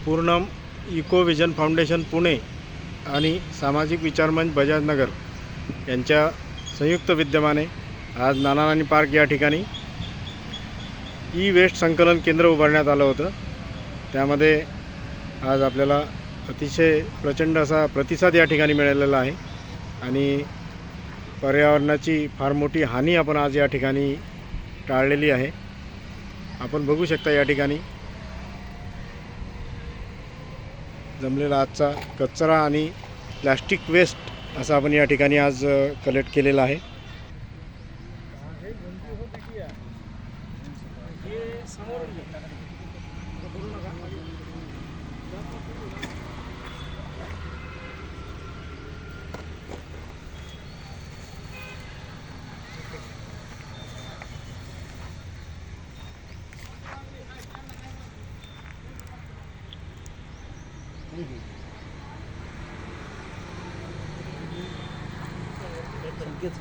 पूर्णम eco vision foundation Pune आणि सामाजिक विचारमंच बजाजनगर यांच्या संयुक्त विद्यमाने आज नाना नानी पार्क या ठिकाणी ई वेस्ट संकलन केंद्र उभारण्यात आलं होतं। त्यामध्ये आज आपल्याला अतिशय प्रचंड असा प्रतिसाद या ठिकाणी मिळालेला आहे आणि पर्यावरणाची फार मोठी हानी आपण आज या ठिकाणी टाळलेली आहे। आपण बघू शकता या ठिकाणी जमलेला आजचा कचरा आणि प्लास्टिक वेस्ट असा आपण या ठिकाणी आज कलेक्ट केलेला आहे। संकेत